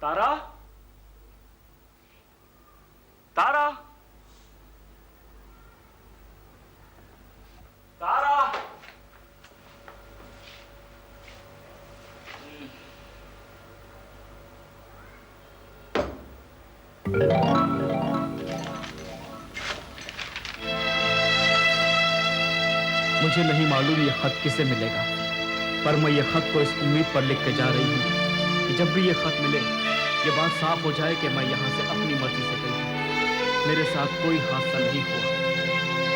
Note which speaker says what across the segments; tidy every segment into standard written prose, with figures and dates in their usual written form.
Speaker 1: तारा, तारा, तारा।
Speaker 2: मुझे नहीं मालूम ये खत किसे मिलेगा, पर मैं ये खत को इस उम्मीद पर लिख के जा रही हूँ कि जब भी ये खत मिले ये बात साफ हो जाए कि मैं यहाँ से अपनी मर्जी से गई हूँ। मेरे साथ कोई हादसा नहीं हुआ।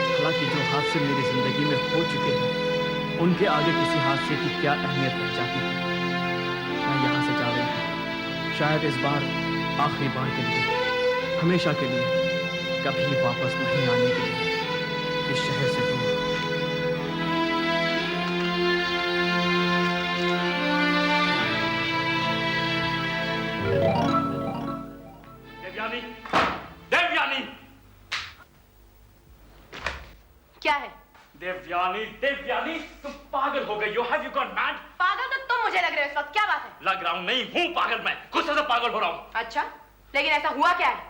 Speaker 2: हालांकि जो हादसे मेरी जिंदगी में हो चुके हैं उनके आगे किसी हादसे की क्या अहमियत रह जाती है। मैं यहाँ से जा रही हूँ, शायद इस बार आखिरी बार के लिए, हमेशा के लिए, कभी वापस नहीं आने के लिए इस शहर से दूर।
Speaker 1: देवयानी, देवयानी,
Speaker 3: क्या है?
Speaker 1: देवयानी, देवयानी, तुम पागल हो गई हो। Have you gone mad?
Speaker 3: पागल तो तुम मुझे लग रहे हो इस वक्त। क्या बात है?
Speaker 1: लग रहा हूं नहीं हूं पागल, मैं गुस्से से पागल हो रहा हूं।
Speaker 3: अच्छा, लेकिन ऐसा हुआ क्या है?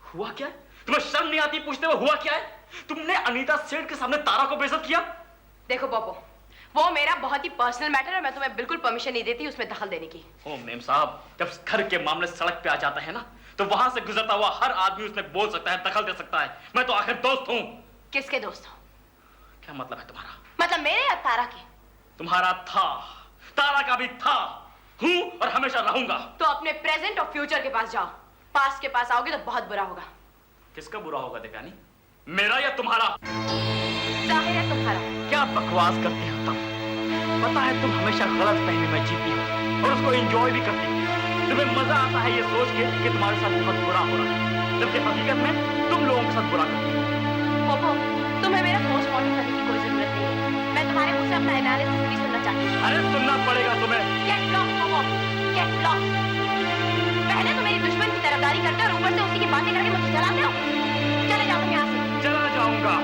Speaker 1: हुआ क्या है? तुम्हें शर्म नहीं आती पूछते हुए हुआ क्या है? तुमने अनीता सेठ के सामने तारा को बेइज्जत किया।
Speaker 3: देखो बॉबो, वो मेरा बहुत ही पर्सनल मैटर है, मैं तुम्हें बिल्कुल परमिशन नहीं देती उसमें दखल देने की।
Speaker 1: ओ मेम साहब, जब घर के मामले सड़क पे आ जाते हैं ना तो वहां से गुजरता हुआ हर आदमी उसमें बोल सकता है, दखल दे सकता है। मैं तो आखिर दोस्त हूं।
Speaker 3: किसके दोस्त हो?
Speaker 1: क्या मतलब है तुम्हारा?
Speaker 3: मतलब मेरे या तारा के?
Speaker 1: तुम्हारा था, तारा का भी था, हूं और हमेशा रहूंगा।
Speaker 3: तो अपने प्रेजेंट और फ्यूचर के पास जाओ। पास्ट के पास आओगे तो बहुत बुरा होगा।
Speaker 1: किसका बुरा होगा देवयानी, मेरा या तुम्हारा?
Speaker 3: जाहिर है तुम्हारा।
Speaker 1: क्या बकवास करती हो तुम? पता है तुम हमेशा गलत फहमी में जीती हो और उसको एंजॉय भी करती हो। तुम्हें मजा आता है ये सोच के कि तुम्हारे साथ बहुत बुरा हो रहा है, जबकि हकीकत में तुम लोगों के साथ बुरा करती हो।
Speaker 3: पोपो, तुम्हें मेरा पोस्टमार्टम करने की कोई जरूरत नहीं है। मैं तुम्हारे मुंह से अपना एनालिसिस नहीं सुनना चाहती।
Speaker 1: अरे सुनना पड़ेगा तुम्हें।
Speaker 3: Get lost, Poopó, get lost। पहले तो मेरी दुश्मन की तरफदारी करते हो और ऊपर से उसी की बातें करके मुझे जलाते हो। चले जाओ तुम यहाँ से।
Speaker 1: चला जाऊंगा,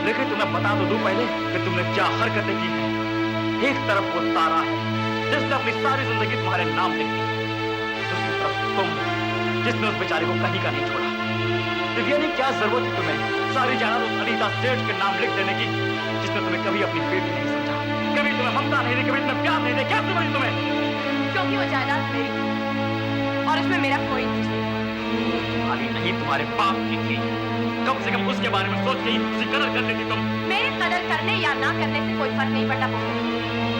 Speaker 1: लेकिन तुम्हें बता तो दूं पहले कि तुमने क्या हरकतें की हैं। एक तरफ वो तारा है जिसने अपनी सारी जिंदगी तुम्हारे नाम लिख दी, दूसरी तरफ तुम जिसने उस बेचारे को कहीं का नहीं छोड़ा। दिव्यानी, क्या जरूरत है तुम्हें सारी जायदाद उस अनीता सेठ के नाम लिख देने की, जिसने तुम्हें कभी अपनी बेटी नहीं समझा, कभी तुम्हें ममता नहीं दी, कभी तुम्हें प्यार नहीं दिया? क्या समझी तुम्हें?
Speaker 3: क्योंकि वो जायदाद मेरी थी और उसमें मेरा कोई इंटरेस्ट नहीं।
Speaker 1: तुम्हारी नहीं, तुम्हारे बाप की थी। कम से कम उसके बारे में सोच के ही उसकी कदर कर लेती तुम।
Speaker 3: मेरे कदर करने या ना करने से कोई फर्क नहीं पड़ता पोपो।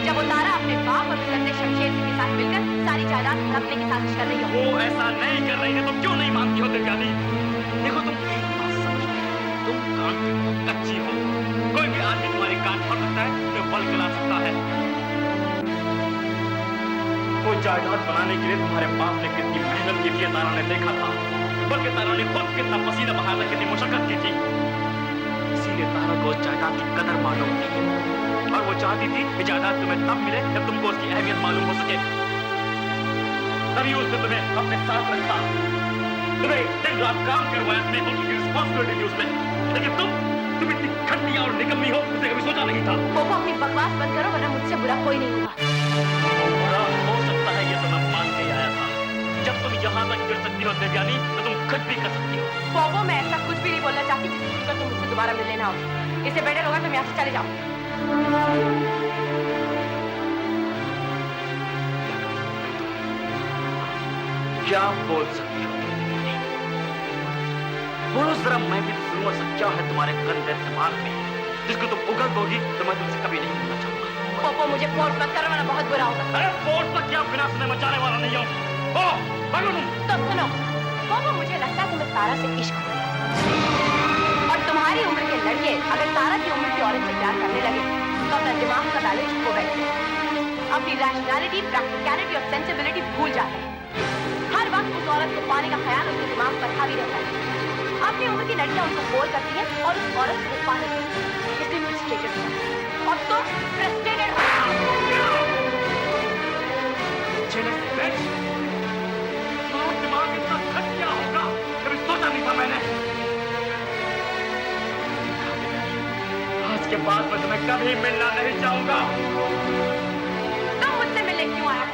Speaker 3: जब वो तारा अपने बाप और गंदे शमशेर के साथ मिलकर सारी जायदाद हड़पने की साजिश कर रही हो।
Speaker 1: वो ऐसा नहीं कर रही है, तुम क्यों नहीं मानती हो देवयानी? देखो तुम एक बात समझो, तुम कान की बहुत कच्ची हो। कोई भी आदमी तुम्हारे कान फट सकता है, तो बल गला सकता है। वो जायदाद बनाने के लिए तुम्हारे बाप ने कितनी मेहनत की थी तारा ने देखा था, बल्कि तारा ने खुद कितना पसीना बहाना, कितनी मुशक्कत की थी। इसीलिए तारा को जायदाद की कदर मालूम थी और वो चाहती थी कि जायदाद तुम्हें तब मिले जब तुमको उसकी अहमियत मालूम हो सके। तभी उसने तुम्हें अपने साथ रखा, तुम्हें दिन रात काम करवाया, तुम्हें उनकी रिस्पॉन्सिबिलिटी थी उसमें। लेकिन तुम इतनी घटिया और निकम्मी हो, उसने कभी सोचा नहीं था।
Speaker 3: पोपो, अपनी बकवास बंद करो वरना मुझसे बुरा कोई नहीं होगा।
Speaker 1: बुरा हो सकता है, ये तो मैं मान के आया था। जब तुम यहाँ तक गिर सकती हो देवयानी, तो तुम कुछ भी कर सकती हो।
Speaker 3: पोपो, मैं ऐसा कुछ भी नहीं बोलना चाहती जिससे सुनकर तुम मुझसे दोबारा मिलने ना हो। इससे बेटर होगा तुम यहाँ से चले जाओ।
Speaker 1: क्या बोल सकती हो? बोलो जरा, मैं भी सुनूं ऐसा क्या है तुम्हारे गंदे दिमाग में जिसको तुम उगल दोगी तो मैं तुमसे कभी नहीं मिलना चाहूंगा।
Speaker 3: पोपो, मुझे फोर्स मत करो वरना बहुत बुरा होगा।
Speaker 1: अरे फोर्स तो क्या, बिना सुने मचाने वाला नहीं हूं। ओ, भागो तुम।
Speaker 3: तो सुनो पोपो, मुझे लगता है तुम्हें तारा से इश्क हो गया और तुम्हारी उम्र के लड़के अगर तारा की उम्र की औरत से प्यार करने लगे तो अपना दिमाग का बैलेंस खो बैठते हैं, अपनी रैशनैलिटी, प्रैक्टिकलिटी और सेंसिबिलिटी भूल जाते हैं। हर वक्त उस औरत को पाने का ख्याल उनके दिमाग पर हावी रहता है। अपनी उम्र की लड़कियां उनको बोल करती हैं और उस औरत को पाने इसलिए फ्रस्ट्रेटेड होता है और तुम फ्रस्ट्रेटेड हो।
Speaker 1: दिमाग इतना खट क्या होगा, कभी सोचा नहीं था मैंने। आज के बाद मैं तुम्हें कभी मिलना नहीं चाहूंगा।
Speaker 3: तुम मुझसे मिलने क्यों आया?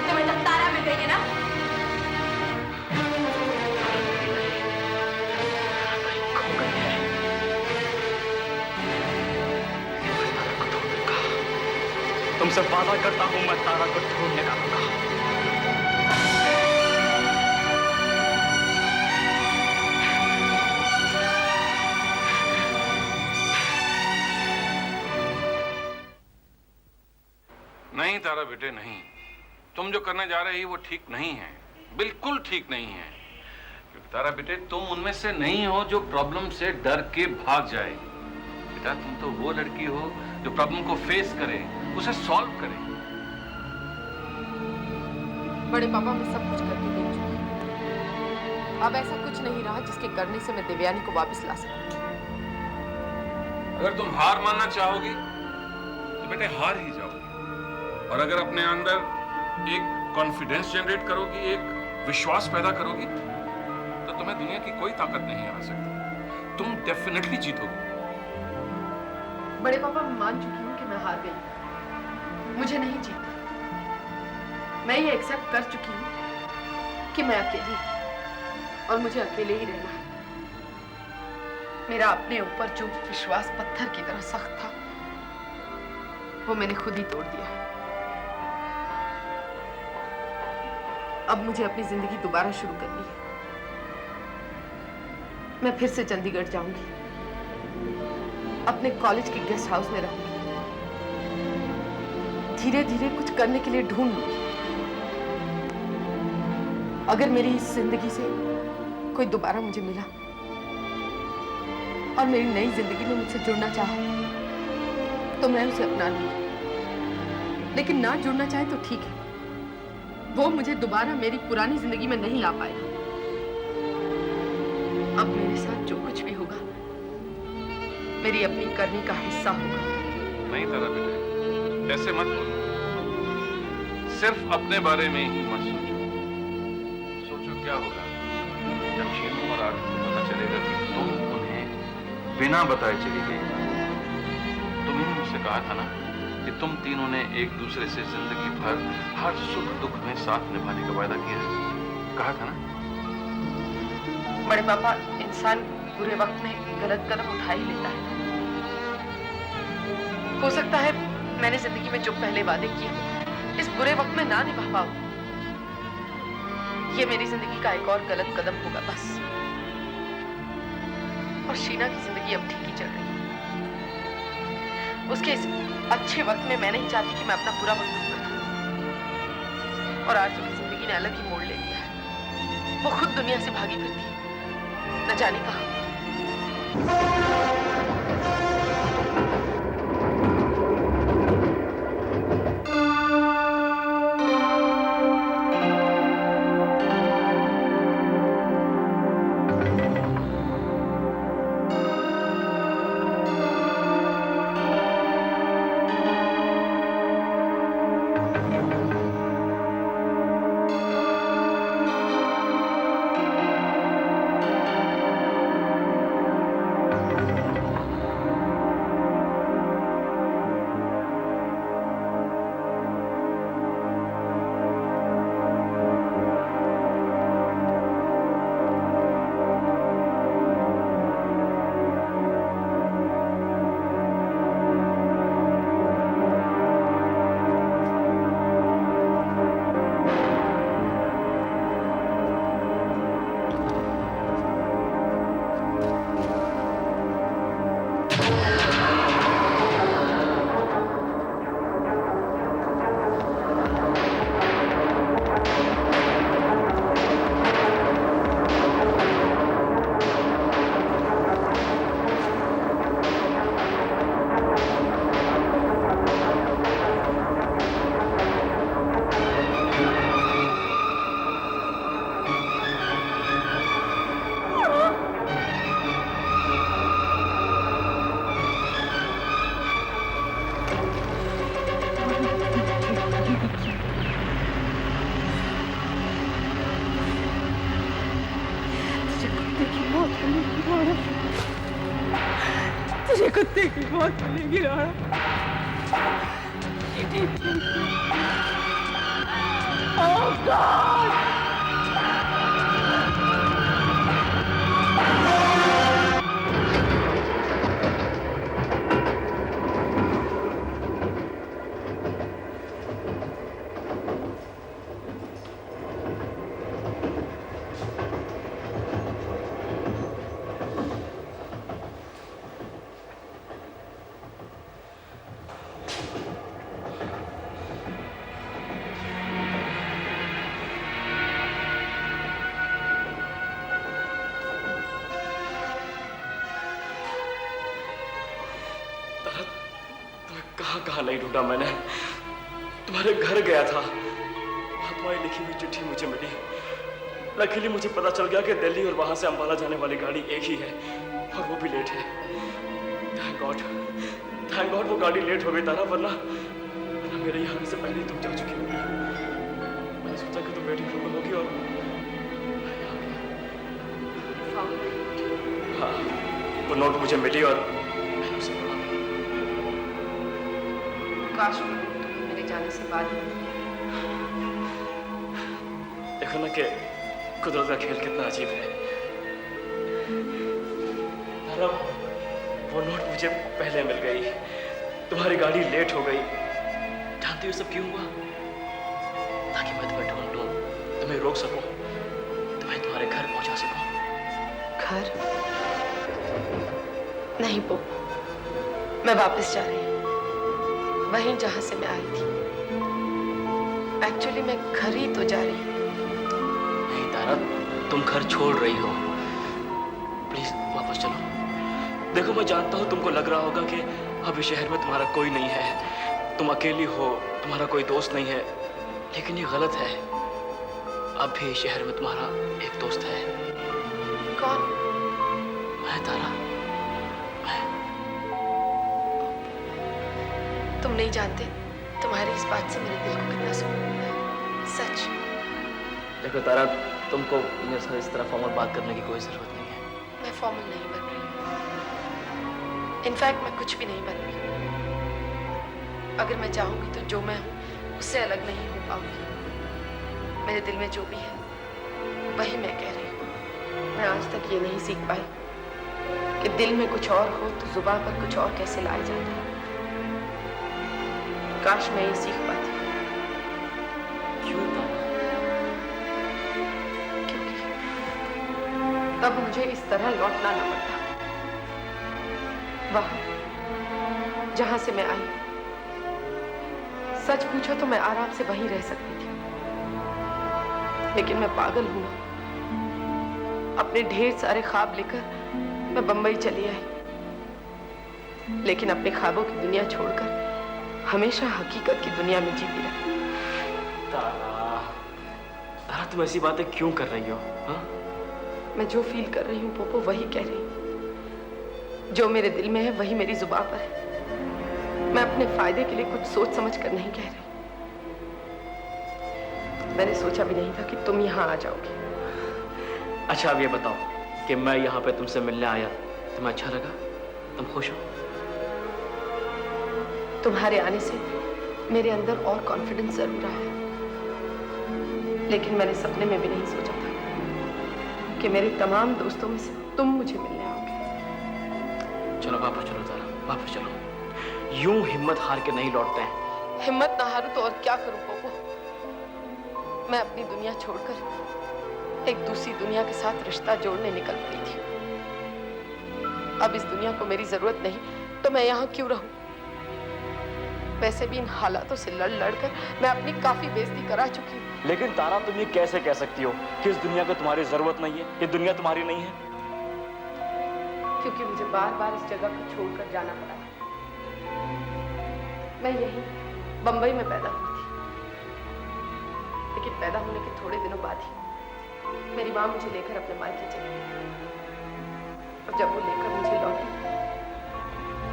Speaker 3: तुम्हें तो तारा मिल गई है ना?
Speaker 1: तुमसे वादा करता हूं मैं तारा को ढूंढ निकालूंगा।
Speaker 4: नहीं तारा बेटे नहीं, तुम जो करने जा रही वो ठीक नहीं है, बिल्कुल ठीक नहीं है। क्योंकि तारा बेटे तुम उनमें से नहीं हो जो प्रॉब्लम से डर के भाग जाए। बेटा तुम तो वो लड़की हो जो प्रॉब्लम को फेस करे, उसे सॉल्व करे।
Speaker 5: बड़े पापा मैं सब कुछ करके देख चुकी। अब ऐसा कुछ नहीं रहा जिसके करने से मैं देवयानी को वापस ला सकूं।
Speaker 4: अगर तुम हार मानना चाहोगी तो बेटे हार ही जाओगी, और अगर अपने अंदर एक कॉन्फिडेंस जनरेट करोगी, एक विश्वास पैदा करोगी, तो तुम्हें दुनिया की कोई ताकत नहीं हरा सकती। तुम डेफिनेटली जीतोगी।
Speaker 5: बड़े पापा मैं मान चुकी हूँ कि मैं हार गई, मुझे नहीं जीतना। मैं ये एक्सेप्ट कर चुकी हूँ कि मैं अकेली हूँ और मुझे अकेले ही रहना है। मेरा अपने ऊपर जो विश्वास पत्थर की तरह सख्त था वो मैंने खुद ही तोड़ दिया है। अब मुझे अपनी जिंदगी दोबारा शुरू करनी है। मैं फिर से चंडीगढ़ जाऊंगी, अपने कॉलेज के गेस्ट हाउस में रहूंगी, धीरे धीरे कुछ करने के लिए ढूंढ लूंगी। अगर मेरी इस जिंदगी से कोई दोबारा मुझे मिला और मेरी नई जिंदगी में मुझसे जुड़ना चाहा तो मैं उसे अपना लूंगी, लेकिन ना जुड़ना चाहे तो ठीक है, वो मुझे दोबारा मेरी पुरानी जिंदगी में नहीं ला पाएगा। अब मेरे साथ जो कुछ भी होगा मेरी अपनी करनी का हिस्सा होगा।
Speaker 4: नहीं तारा बेटे ऐसे मत बोलो, सिर्फ अपने बारे में ही मत सोचो। सोचो क्या होगा जब शीनू और आरती को पता चलेगा कि तुम उन्हें बिना बताए चली गई। तुमने मुझसे कहा था ना कि तुम तीनों ने एक दूसरे से जिंदगी भर हर सुख दुख में साथ निभाने का वायदा किया है, कहा था ना?
Speaker 5: बड़े पापा इंसान बुरे वक्त में गलत कदम उठा ही लेता है। हो सकता है मैंने जिंदगी में जो पहले वादे किए इस बुरे वक्त में ना निभा पाऊं। ये मेरी जिंदगी का एक और गलत कदम होगा बस। और शीना की जिंदगी अब ठीक ही चल रही है। उसके इस अच्छे वक्त में मैं नहीं चाहती कि मैं अपना बुरा वक्त भुगत दूं। और आरज़ू की जिंदगी ने अलग ही मोड़ ले लिया है। वो खुद दुनिया से भागी फिरती है, न जाने कहां। तुझे कुत्ते की मौत मिलेगी राणा। Oh God!
Speaker 1: कहाँ कहाँ नहीं ढूंढा मैंने। तुम्हारे घर गया था, वहां तुम्हारी लिखी हुई चिट्ठी मुझे मिली। लकीली मुझे पता चल गया कि दिल्ली और वहां से अंबाला जाने वाली गाड़ी एक ही है और वो भी लेट है। थैंक गॉड वो गाड़ी लेट हो गई तारा, वरना मेरे यहाँ आने से पहले ही तुम जा चुकी होगी। मैंने सोचा कि तुम वेटिंग रूम में होगी और हाँ, वो नोट मुझे मिली और मैंने उसे पढ़ा।
Speaker 5: काश वो नोट तुम्हें मेरे जाने से बाद ही
Speaker 1: देखो ना कि कुदरत का खेल कितना अजीब है। वो नोट मुझे पहले मिल गई, तुम्हारी गाड़ी लेट हो गई। जानती हो सब क्यों हुआ? ताकि मैं तुम्हें ढूंढ लूं, तुम्हें रोक सकूं, तुम्हें तुम्हारे घर पहुंचा सकूं।
Speaker 5: घर? नहीं पो, मैं वापस जा रही हूँ, वहीं जहां से मैं आई थी। एक्चुअली मैं घर ही तो जा रही हूँ।
Speaker 1: नहीं तारा, तुम घर छोड़ रही हो। प्लीज वापस चलो। देखो मैं जानता हूँ तुमको लग रहा होगा कि अभी शहर में तुम्हारा कोई नहीं है, तुम अकेली हो, तुम्हारा कोई दोस्त नहीं है, लेकिन ये गलत है। अब भी शहर में तुम्हारा एक दोस्त है।
Speaker 5: कौन?
Speaker 1: मैं तारा, मैं।
Speaker 5: तुम नहीं जानते तुम्हारी इस बात से मेरे दिल को कितना सुकून मिला है। सच।
Speaker 1: देखो तारा, तुमको मेरे साथ इस तरह फॉर्मल बात करने की कोई जरूरत नहीं है।
Speaker 5: मैं फॉर्मल नहीं बन रही हूँ। इनफैक्ट मैं कुछ भी नहीं बन रही हूँ। अगर मैं चाहूंगी तो जो मैं हूँ उससे अलग नहीं हो पाऊंगी। मेरे दिल में जो भी है वही मैं कह रही हूँ। मैं आज तक ये नहीं सीख पाई कि दिल में कुछ और हो तो जुबान पर कुछ और कैसे लाया जाता है। काश मैं ये सीख पाती।
Speaker 1: क्यों तारा?
Speaker 5: क्योंकि तब मुझे इस तरह लौटना न पड़ता वहां जहां से मैं आई। सच पूछो तो मैं आराम से वहीं रह सकती थी, लेकिन मैं पागल हूं। अपने ढेर सारे ख्वाब लेकर मैं बंबई चली आई, लेकिन अपने ख्वाबों की दुनिया छोड़कर हमेशा हकीकत की दुनिया में जीती रही।
Speaker 1: तारा, तारा तुम ऐसी बातें क्यों कर रही हो? हाँ?
Speaker 5: मैं जो फील कर रही हूँ पोपो वही कह रही हूँ। जो मेरे दिल में है वही मेरी जुबान पर है। मैं अपने फायदे के लिए कुछ सोच समझ कर नहीं कह रही। मैंने सोचा भी नहीं था कि तुम यहाँ आ जाओगे।
Speaker 1: अच्छा अब ये बताओ कि मैं यहाँ पे तुमसे मिलने आया, तुम्हें अच्छा लगा? तुम खुश हो?
Speaker 5: तुम्हारे आने से मेरे अंदर और कॉन्फिडेंस जरूर आया, लेकिन मैंने सपने में भी नहीं सोचा था कि मेरे तमाम दोस्तों में से तुम मुझे मिलने आओगे।
Speaker 1: चलो वापस चलो तारा, वापस चलो। यूं हिम्मत हार के नहीं लौटते हैं।
Speaker 5: हिम्मत ना हारूं तो और क्या करूं पोपो। मैं अपनी दुनिया छोड़कर एक दूसरी दुनिया के साथ रिश्ता जोड़ने निकल पड़ी थी। अब इस दुनिया को मेरी जरूरत नहीं तो मैं यहाँ क्यों रहूं? वैसे भी इन हालातों से लड़ कर मैं अपनी काफी बेइज्जती करा चुकी हूँ।
Speaker 1: लेकिन तारा तुम ये कैसे कह सकती हो कि इस दुनिया को तुम्हारी जरूरत नहीं है, ये दुनिया तुम्हारी नहीं है?
Speaker 5: क्योंकि मुझे बार बार इस जगह को छोड़कर जाना पड़ा। मैं यहीं बंबई में पैदा हुई थी, लेकिन पैदा होने के थोड़े दिनों बाद ही मेरी माँ मुझे लेकर अपने मायके चली गई। और जब वो लेकर मुझे लौटी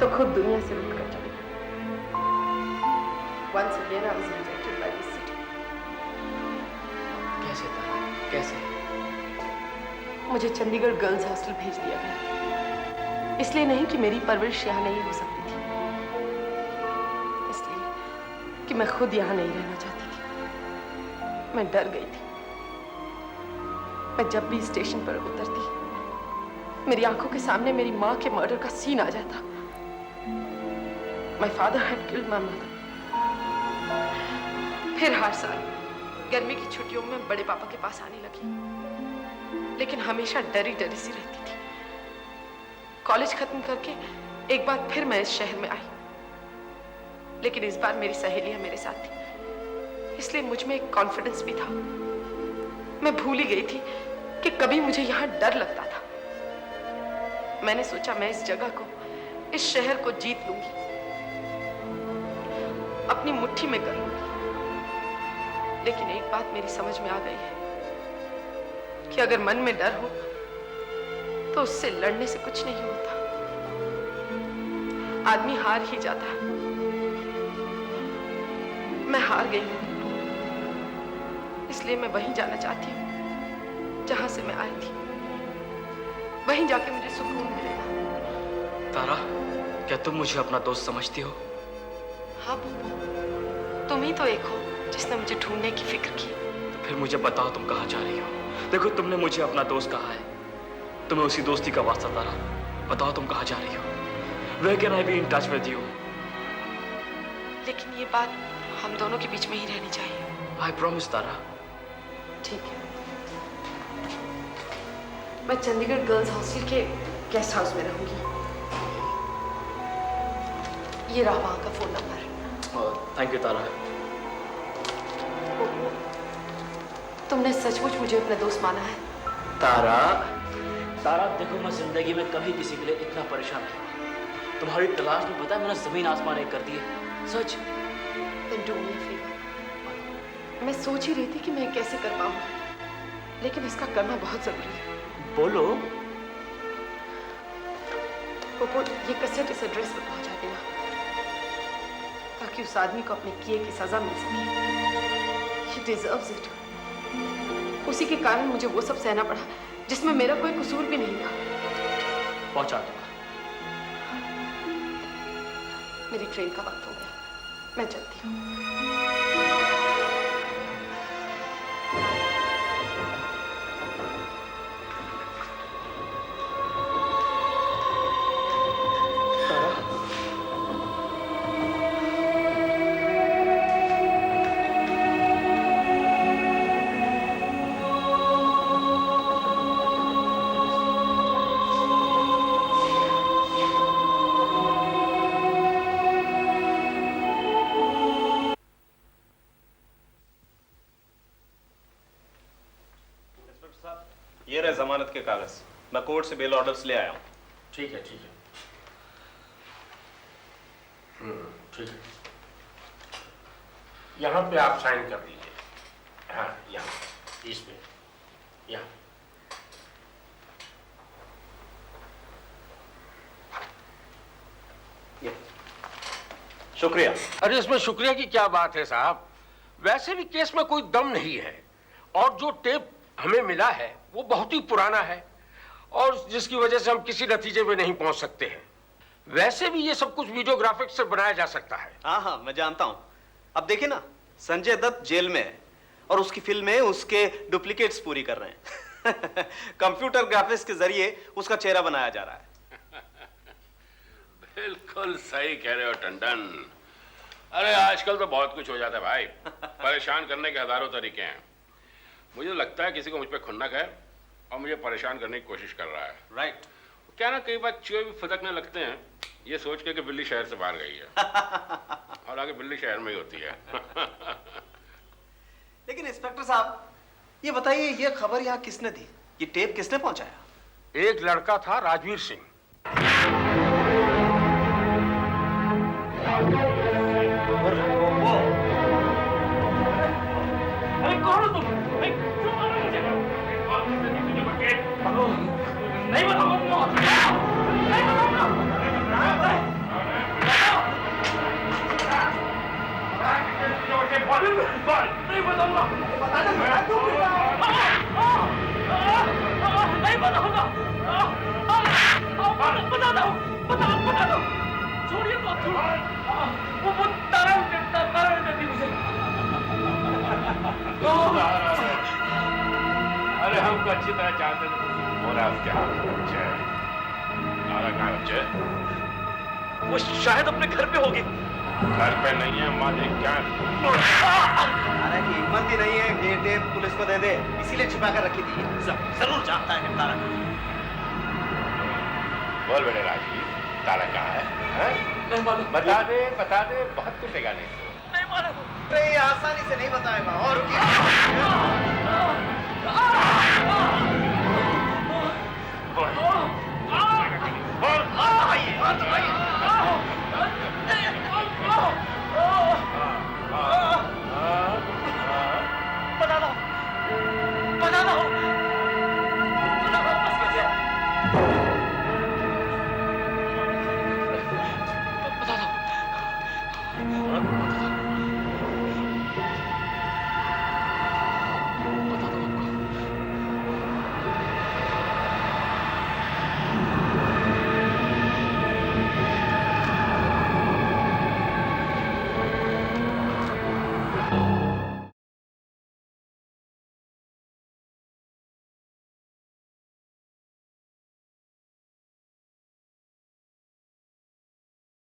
Speaker 5: तो खुद दुनिया से रूठ कर चली गई। Once again I was rejected by this city.
Speaker 1: कैसे तारा, कैसे?
Speaker 5: मुझे चंडीगढ़ गर्ल्स हॉस्टल भेज दिया गया। इसलिए नहीं कि मेरी परवरिश यहाँ नहीं हो सकती थी, इसलिए कि मैं खुद यहाँ नहीं रहना चाहती थी। मैं डर गई थी। मैं जब भी स्टेशन पर उतरती मेरी आंखों के सामने मेरी माँ के मर्डर का सीन आ जाता। My father had killed my mother. फिर हर साल गर्मी की छुट्टियों में बड़े पापा के पास आने लगी, लेकिन हमेशा डरी डरी सी रहती थी। कॉलेज खत्म करके एक बार फिर मैं इस शहर में आई, लेकिन इस बार मेरी सहेलियां मेरे साथ थी, इसलिए मुझ में एक कॉन्फिडेंस भी था। मैं भूल ही गई थी कि कभी मुझे यहाँ डर लगता था। मैंने सोचा मैं इस जगह को, इस शहर को जीत लूंगी। अपनी मुट्ठी में कर लूंगी। लेकिन एक बात मेरी समझ में आ गई है कि अगर मन में डर हो तो उससे लड़ने से कुछ नहीं होता, आदमी हार ही जाता है। मैं हार गई हूं, इसलिए मैं वहीं जाना चाहती हूं जहां से मैं आई थी। वहीं जाके मुझे सुकून मिलेगा।
Speaker 1: तारा, क्या तुम मुझे अपना दोस्त समझती हो?
Speaker 5: हाँ बुब्बू, तुम ही तो एक हो जिसने मुझे ढूंढने की फिक्र की।
Speaker 1: तो फिर मुझे बताओ तुम कहाँ जा रही हो? देखो तुमने मुझे अपना दोस्त कहा है, तुम्हें उसी दोस्ती का वास्ता तारा। बताओ तुम कहाँ जा रही हो? Where can I be in touch with you?
Speaker 5: लेकिन ये बात हम दोनों के बीच में ही रहनी चाहिए।
Speaker 1: I promise तारा।
Speaker 5: ठीक है, मैं चंडीगढ़ गर्ल्स हॉस्टल के गेस्ट हाउस में रहूंगी। ये रहा वहां का फोन नंबर।
Speaker 1: थैंक यू तारा।
Speaker 5: तुमने सचमुच मुझे अपना दोस्त माना है?
Speaker 1: तारा, तारा देखो मैं जिंदगी में कभी किसी के लिए इतना परेशान नहीं हुआ। तुम्हारी तलाश में पता है मैंने जमीन आसमान एक कर दी है, सच।
Speaker 5: Then do me a favor। मैं सोच ही रही थी कि मैं कैसे कर पाऊँ, लेकिन इसका करना बहुत जरूरी है।
Speaker 1: बोलो।
Speaker 5: पोपो, ये कैसेट इस एड्रेस पर पहुंचा देना ताकि उस आदमी को अपने किए की सजा मिल सके। He deserves it। उसी के कारण मुझे वो सब सहना पड़ा जिसमें मेरा कोई कसूर भी नहीं था।
Speaker 1: पहुंचा दूंगा।
Speaker 5: मेरी ट्रेन का वक्त हो गया, मैं चलती हूँ।
Speaker 6: ये रहे जमानत के कागज, मैं कोर्ट से बेल ऑर्डर्स ले आया हूँ।
Speaker 7: ठीक है, ठीक है। ठीक है, यहाँ पे आप साइन कर दीजिए। हाँ, यहाँ इस पे, यहाँ।
Speaker 6: शुक्रिया।
Speaker 7: अरे इसमें शुक्रिया की क्या बात है साहब, वैसे भी केस में कोई दम नहीं है और जो टेप हमें मिला है वो बहुत ही पुराना है और जिसकी वजह से हम किसी नतीजे पे नहीं पहुंच सकते हैं। वैसे भी ये सब कुछ वीडियो ग्राफिक्स से बनाया जा सकता है।
Speaker 6: हाँ हाँ, मैं जानता हूँ। अब देखिए ना, संजय दत्त जेल में है और उसकी फिल्में उसके डुप्लीकेट्स पूरी कर रहे हैं। कंप्यूटर ग्राफिक्स के जरिए उसका चेहरा बनाया जा रहा है।
Speaker 7: बिल्कुल सही कह रहे हो टंडन। अरे आजकल तो बहुत कुछ हो जाता है भाई। परेशान करने के हजारों तरीके हैं। मुझे तो लगता है किसी को मुझ पे खुन्नक है और मुझे परेशान करने की कोशिश कर रहा है।
Speaker 6: राइट।
Speaker 7: क्या ना कई बार चूहे भी फदकने लगते हैं ये सोच के कि बिल्ली शहर से बाहर गई है। और आगे बिल्ली शहर में ही होती है।
Speaker 6: लेकिन इंस्पेक्टर साहब, ये बताइए, ये खबर यहाँ किसने दी? ये टेप किसने पहुंचाया?
Speaker 7: एक लड़का था राजवीर सिंह।
Speaker 1: अरे कौन हो तुम? क्यों मार रहे हो मुझे? नहीं बताऊंगा। नहीं बताऊंगा। नहीं बताऊंगा। नहीं बताऊंगा। बता दो, बता दो। छोड़िए तो, वो तारा ने दी मुझे।
Speaker 7: अरे हमको अच्छी तरह जानते थे हो रहा है क्या बच्चे। तारा कहाँ बच्चे?
Speaker 1: वो शायद अपने घर पे होगी।
Speaker 7: घर पे नहीं है, माँ देख क्या।
Speaker 6: तारा की हिम्मत ही नहीं है कि ये टेप पुलिस को दे दे, इसीलिए छिपा कर रखी थी। जरूर जानता है तारा।
Speaker 7: बोल बेटे राजीव, तारा कहाँ है?
Speaker 1: नहीं मालूम।
Speaker 7: बता दे, बहुत कुटेगा नहीं तो।
Speaker 1: नहीं मालूम।
Speaker 6: ये आसानी से नहीं बताएगा। और
Speaker 1: ज्यादा हो